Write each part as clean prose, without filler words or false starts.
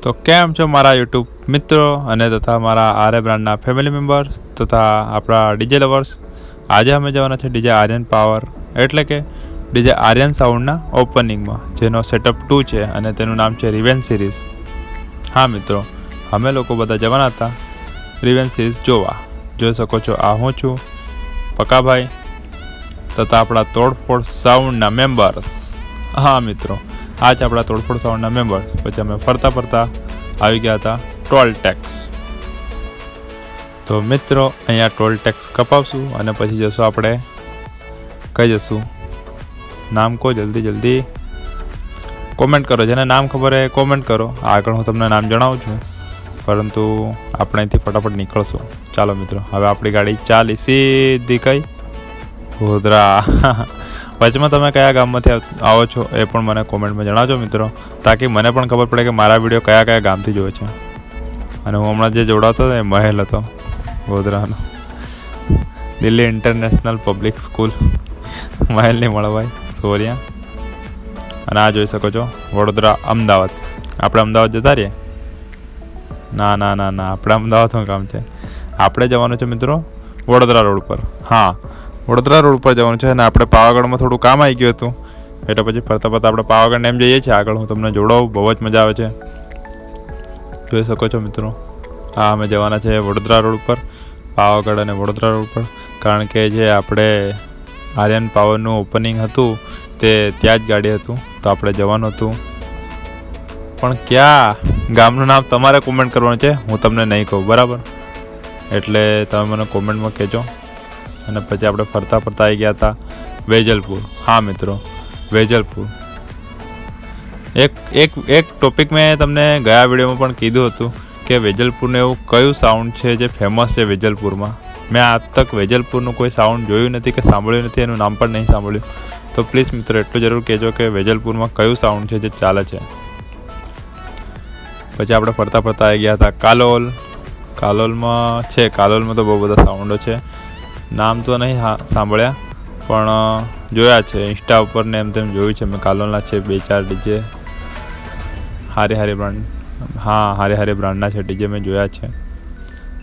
તો કેમ છો મારા યુટ્યુબ મિત્રો અને તથા મારા આર્ય બ્રાન્ડના ફેમિલી મેમ્બર્સ તથા આપણા ડીજે લવર્સ. આજે અમે જવાના છે ડીજે આર્યન પાવર એટલે કે ડીજે આર્યન સાઉન્ડના ઓપનિંગમાં, જેનો સેટઅપ 2 છે અને તેનું નામ છે રિવેન્જ સિરીઝ. હા મિત્રો, અમે લોકો બધા જવાના હતા રિવેન્જ સિરીઝ જોવા. જોઈ શકો છો આ હું છું, પકાભાઈ તથા આપણા તોડફોડ સાઉન્ડના મેમ્બર્સ. હા મિત્રો, આ છે આપણા તોડફોડ સાઉન્ડના મેમ્બર્સ. પછી અમે ફરતા ફરતા આવી ગયા હતા ટોલ ટેક્સ. તો મિત્રો અહીંયા ટોલ ટેક્સ કપાવશું અને પછી જશું આપણે કઈ જશું, નામ કહો જલ્દી કોમેન્ટ કરો. જેને નામ ખબર હોય કોમેન્ટ કરો, આગળ હું તમને નામ જણાવું છું, પરંતુ આપણે અહીંથી ફટાફટ નીકળશું. ચાલો મિત્રો, હવે આપણી ગાડી ચાલી સીધી કઈ ગોધરા. વચમાં તમે કયા ગામમાંથી આવો છો એ પણ મને કોમેન્ટમાં જણાવજો મિત્રો, તાકી મને પણ ખબર પડે કે મારા વિડીયો કયા કયા ગામથી જોવે છે. અને હું હમણાં જે જોડાતો હતો એ મહેલ હતો ગોધરાનો, દિલ્હી ઇન્ટરનેશનલ પબ્લિક સ્કૂલ. મહેલ નહીં મળવાય, સોરિયા. અને આ જોઈ શકો છો વડોદરા અમદાવાદ. આપણે અમદાવાદ જતા રહીએ? ના, આપણે અમદાવાદનું કામ છે. આપણે જવાનું છે મિત્રો વડોદરા રોડ પર. હા, વડોદરા રોડ ઉપર જવાનું છે અને આપણે પાવાગઢમાં થોડું કામ આવી ગયું હતું, એટલે પછી ફરતા ફરતા આપણે પાવાગઢને એમ જઈએ છીએ. આગળ હું તમને જોડાવું, બહુ જ મજા આવે છે. જોઈ શકો છો મિત્રો, હા અમે જવાના છે વડોદરા રોડ ઉપર, પાવાગઢ અને વડોદરા રોડ પર. કારણ કે જે આપણે આર્યન પાવરનું ઓપનિંગ હતું તે ત્યાં જ ગાડી હતું, તો આપણે જવાનું હતું. પણ ક્યાં ગામનું નામ તમારે કોમેન્ટ કરવાનું છે, હું તમને નહીં કહું, બરાબર? એટલે તમે મને કોમેન્ટમાં કહેજો. અને પછી આપણે ફરતા ફરતા આવી ગયા હતા વેજલપુર. હા મિત્રો, વેજલપુર એક ટોપિક મેં તમને ગયા વિડીયોમાં પણ કીધું હતું કે વેજલપુરનું એવું કયું સાઉન્ડ છે જે ફેમસ છે વેજલપુરમાં. મેં આજ તક વેજલપુરનું કોઈ સાઉન્ડ જોયું નથી કે સાંભળ્યું નથી, એનું નામ પણ નહીં સાંભળ્યું. તો પ્લીઝ મિત્રો એટલું જરૂર કહેજો કે વેજલપુરમાં કયું સાઉન્ડ છે જે ચાલે છે. પછી આપણે ફરતા ફરતા આવી ગયા હતા કાલોલ. કાલોલમાં તો બહુ બધા સાઉન્ડો છે. નામ તો નહીં સાંભળ્યા, પણ જોયા છે ઇન્સ્ટા ઉપર ને એમ તેમ જોયું છે મેં. કાલોલના છે 2-4 ડીજે, હારી બ્રાન્ડ. હા, હારી બ્રાન્ડના છે ડીજે, મેં જોયા છે.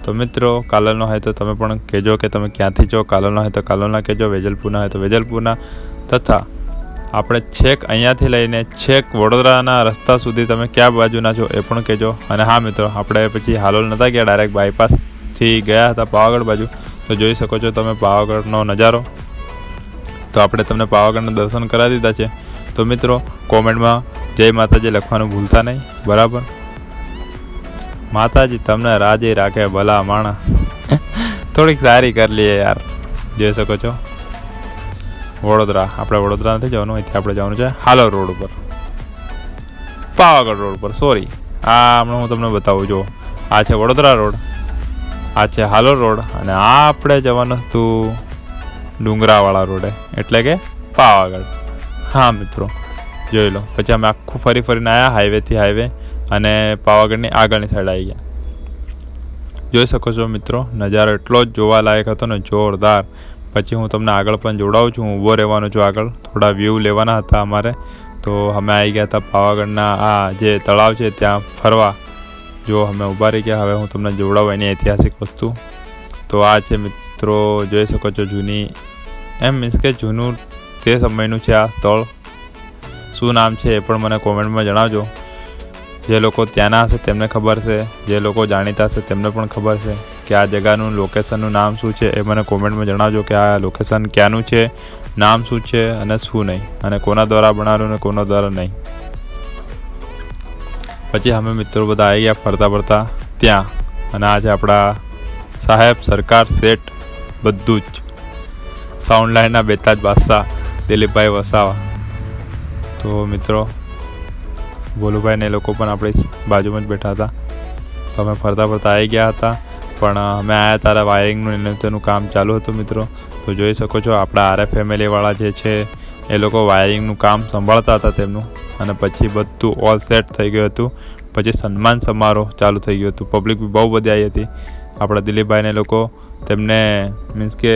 તો મિત્રો કાલોલનો હોય તો તમે પણ કહેજો કે તમે ક્યાંથી છો. કાલોલના હોય તો કાલોલના કહેજો, વેજલપુરના હોય તો વેજલપુરના. તથા આપણે છેક અહીંયાથી લઈને છેક વડોદરાના રસ્તા સુધી તમે કયા બાજુના છો એ પણ કહેજો. અને હા મિત્રો, આપણે પછી હાલોલ નહોતા ગયા, ડાયરેક્ટ બાયપાસથી ગયા હતા પાવાગઢ બાજુ. તો જોઈ શકો છો તમે પાવાગઢનો નજારો. તો આપણે તમને પાવાગઢના દર્શન કરાવી દીધા છે. તો મિત્રો કોમેન્ટમાં જય માતાજી લખવાનું ભૂલતા નહીં, બરાબર? માતાજી તમને રાજી રાખે, ભલા માણા. થોડીક સારી કરી લઈએ યાર. જોઈ શકો છો વડોદરા. આપણે વડોદરા નથી જવાનું, અહીંથી આપણે જવાનું છે હાલોલ રોડ ઉપર, પાવાગઢ રોડ ઉપર. સોરી, આ હમણાં હું તમને બતાવું. જો આ છે વડોદરા રોડ, આ છે હાલોલ રોડ, અને આ આપણે જવાનું હતું ડુંગરાવાળા રોડે એટલે કે પાવાગઢ. હા મિત્રો જોઈ લો. પછી અમે આખું ફરીને આવ્યા હાઈવેથી હાઈવે, અને પાવાગઢની આગળની સાઈડ આવી ગયા. જોઈ શકો છો મિત્રો નજારો એટલો જ જોવાલાયક હતો ને, જોરદાર. પછી હું તમને આગળ પણ જોડાવું છું, હું ઊભો રહેવાનો છું આગળ, થોડા વ્યૂ લેવાના હતા અમારે. તો અમે આવી ગયા હતા પાવાગઢના આ જે તળાવ છે ત્યાં ફરવા. જો અમે ઊભા રહી ગયા. હવે હું તમને જોડાવું એની ઐતિહાસિક વસ્તુ. તો આ છે મિત્રો, જોઈ શકો છો જૂની, એમ મીન્સ કે જૂનું તે સમયનું છે આ સ્થળ. શું નામ છે એ પણ મને કોમેન્ટમાં જણાવજો. જે લોકો ત્યાંના હશે તેમને ખબર છે, જે લોકો જાણીતા હશે તેમને પણ ખબર છે કે આ જગાનું લોકેશનનું નામ શું છે. એ મને કોમેન્ટમાં જણાવજો કે આ લોકેશન ક્યાંનું છે, નામ શું છે અને શું નહીં, અને કોના દ્વારા બનાવેલું ને કોના દ્વારા નહીં. પછી અમે મિત્રો બધા આવી ગયા ફરતા ફરતા ત્યાં. અને આ છે આપણા સાહેબ, સરકાર, શેઠ, બધું જ સાઉન્ડ લાઇનના બેતાજ બાદશાહ દિલીપભાઈ વસાવા. તો મિત્રો ભોલુભાઈ ને એ લોકો પણ આપણી બાજુમાં જ બેઠા હતા. તો અમે ફરતા ફરતા આવી ગયા હતા, પણ અમે આવ્યા તારા વાયરિંગનું તેનું કામ ચાલુ હતું મિત્રો. તો જોઈ શકો છો આપણા આરે ફેમિલીવાળા જે છે એ લોકો વાયરિંગનું કામ સંભાળતા હતા તેમનું. અને પછી બધું ઓલ સેટ થઈ ગયું હતું. પછી સન્માન સમારોહ ચાલુ થઈ ગયું હતું. પબ્લિક બી બહુ બધી આવી હતી. આપણા દિલીપભાઈને લોકો તેમને મીન્સ કે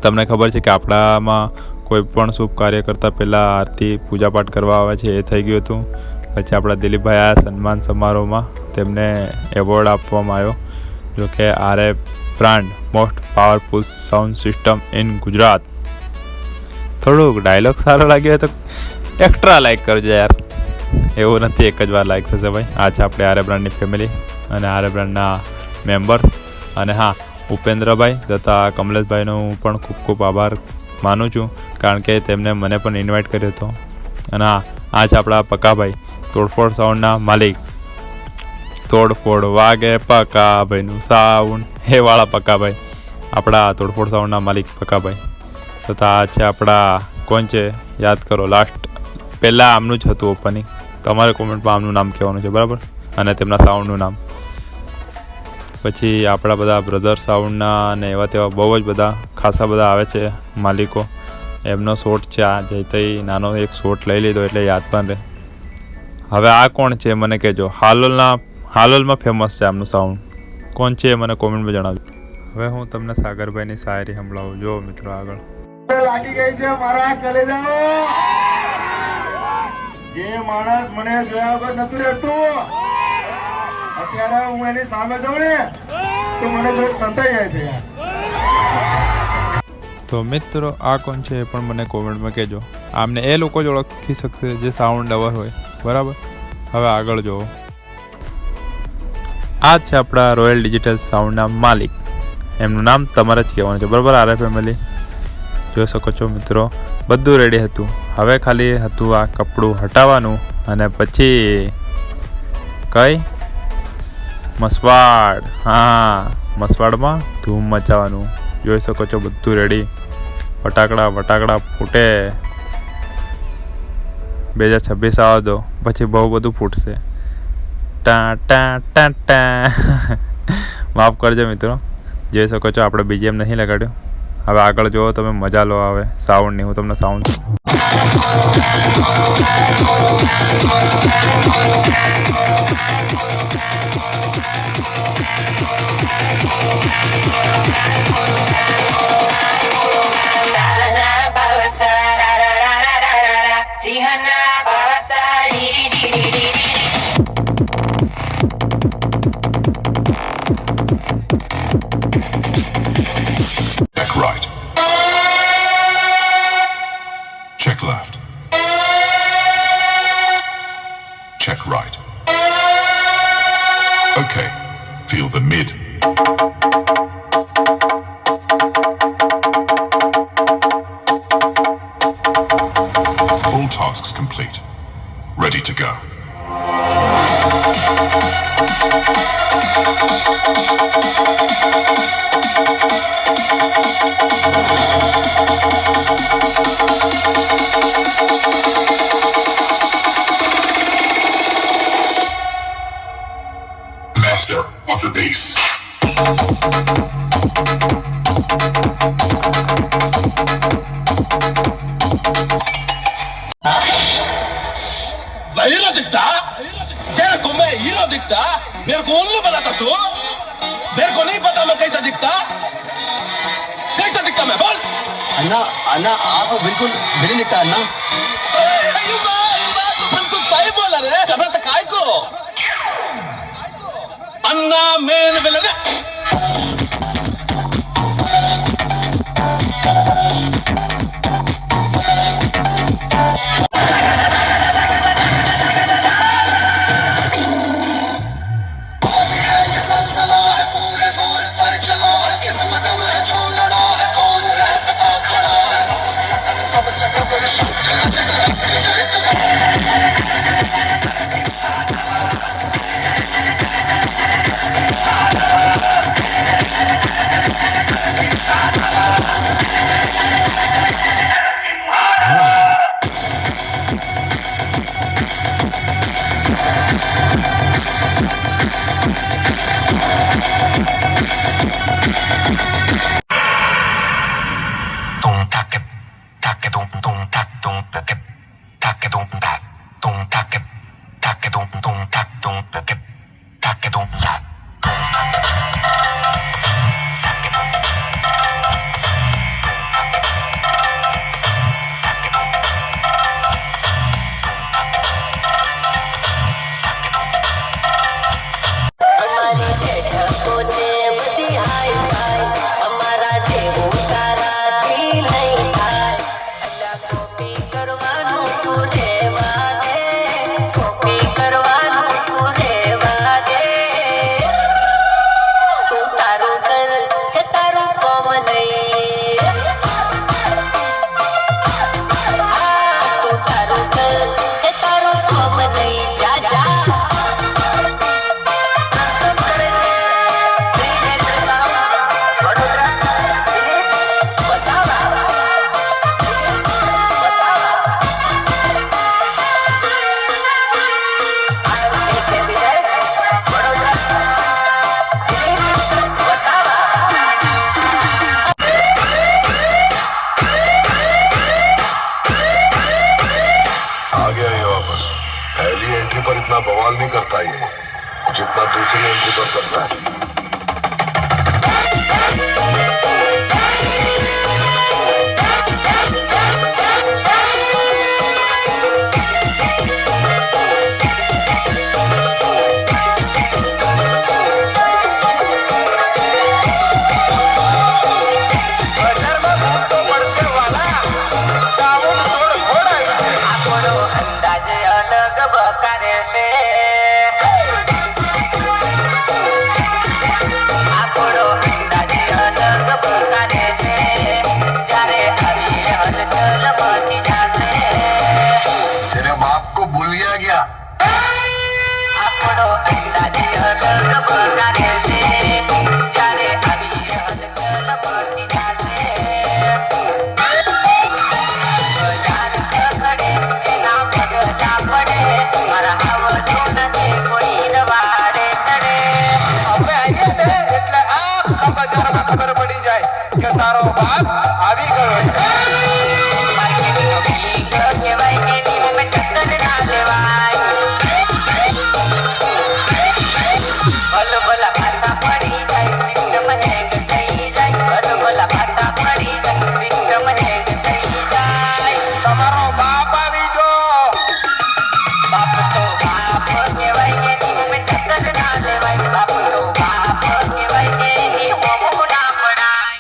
તમને ખબર છે કે આપણામાં કોઈ પણ શુભ કાર્ય કરતાં પહેલાં આરતી પૂજાપાઠ કરવા આવે છે, એ થઈ ગયું હતું. પછી આપણા દિલીપભાઈ આવ્યા સન્માન સમારોહમાં, તેમને એવોર્ડ આપવામાં આવ્યો, જો કે આરએ brand most powerful sound system in Gujarat. થોડુંક ડાયલોગ સારો લાગ્યો તો એક્સ્ટ્રા લાઇક કરજો યાર, એવું નથી એક જ વાર લાઇક થશે ભાઈ. આ છે આપણે આરએ બ્રાન્ડની ફેમિલી અને આરએ બ્રાન્ડના મેમ્બર. અને હા, ઉપેન્દ્રભાઈ તથા કમલેશભાઈનો હું પણ ખૂબ ખૂબ આભાર માનું છું, કારણ કે તેમને મને પણ ઇન્વાઇટ કર્યો હતો. અને હા, આ છે આપણા પકાભાઈ, તોડફોડ સાઉન્ડના માલિક. તોડફોડ વાગે પકાભાઈનું સાઉન્ડ, હે વાળા પકાભાઈ, આપણા તોડફોડ સાઉન્ડના માલિક પકાભાઈ. તથા આ છે આપણા, કોણ છે યાદ કરો, લાસ્ટ પહેલાં આમનું જ હતું ઓપનિંગ, તમારે કોમેન્ટમાં આમનું નામ કહેવાનું છે બરાબર, અને તેમના સાઉન્ડનું નામ. પછી આપણા બધા બ્રધર સાઉન્ડના અને એવા તેવા બહુ જ બધા ખાસા બધા આવે છે માલિકો. એમનો શોટ છે આ જઈતઈ, નાનો એક શોટ લઈ લીધો એટલે યાદ પણ રહે. હવે આ કોણ છે મને કહેજો, હાલોલમાં ફેમસ છે આમનું સાઉન્ડ, કોણ છે મને કોમેન્ટમાં જણાવજો. હવે હું તમને સાગરભાઈની શાયરી સંભળાવું. જો મિત્રો આગળ લાગી ગઈ છે મારા કલેજાઓ. જે માણસ મને જોયા વગર નતું રહેતું, અત્યારે હું એની સામે જાઉં ને તો મને થોડું સંતાઈ જાય છે યાર. તો મિત્રો આ કોણ છે એ પણ મને કોમેન્ટમાં કહેજો. આમને એ લોકો જ ઓળખી શકશે જે સાઉન્ડ લવર હોય બરાબર. હવે આગળ જુઓ, આ છે આપણા રોયલ ડિજિટલ સાઉન્ડના માલિક, એમનું નામ તમારે જ કહેવાનું છે બરાબર. આરએ ફેમિલી જોઈ શકો છો મિત્રો, બધું રેડી હતું. હવે ખાલી હતું આ કપડું હટાવવાનું અને પછી કઈ મસવાડ, હા મસવાડમાં ધૂમ મચાવવાનું. જોઈ શકો છો બધું રેડી, ફટાકડા ફૂટે. 2026 આવવા દો, પછી બહુ બધું ફૂટશે. ટા ટા ટા ટા માફ કરજો મિત્રો, જોઈ શકો છો આપણે બીજીએમ નહીં લગાડ્યો. હવે આગળ જુઓ તમે, મજા લો આવે સાઉન્ડની. હું તમને sound Check right. Check left. Check right. Okay. Feel the mid. All tasks complete. Ready to go. Master of the bass. मैं हीरो दिखता? तेरे को मैं हीरो दिखता? मेरे को उल्लू बनाता तू? मेरे को नहीं पता मैं कैसा दिखता? कैसा दिखता मैं बोल? अन्ना अन्ना आप बिल्कुल नहीं दिखता अन्ना। ये बात तो बिल्कुल सही बोला रे। घबराता काय को? अन्ना मेन विलन है। जितना दूसरी एंट्री पर करता है। ખબર પડી જાય કે તારો બાપ આવી ગયો છે. તમારો બાપ આવી ગયો. બાપ તો બાપ કહેવાય કે નિયમે ચક્કર ના લેવાય. બાપ તો બાપ કહેવાય કે નિયમો ના પડાય.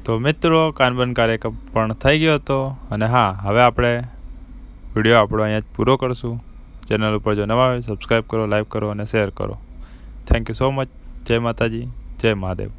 તો મિત્રો કાનબન કાર્યક્રમ પણ થઈ ગયો હતો અને હા હવે આપણે વિડીયો આપણો અહીંયા જ પૂરો કરશું. ચેનલ ઉપર જો નવા હોય સબસ્ક્રાઈબ કરો, લાઈક કરો અને શેર કરો. Thank you so much. જય માતાજી, જય મહાદેવ.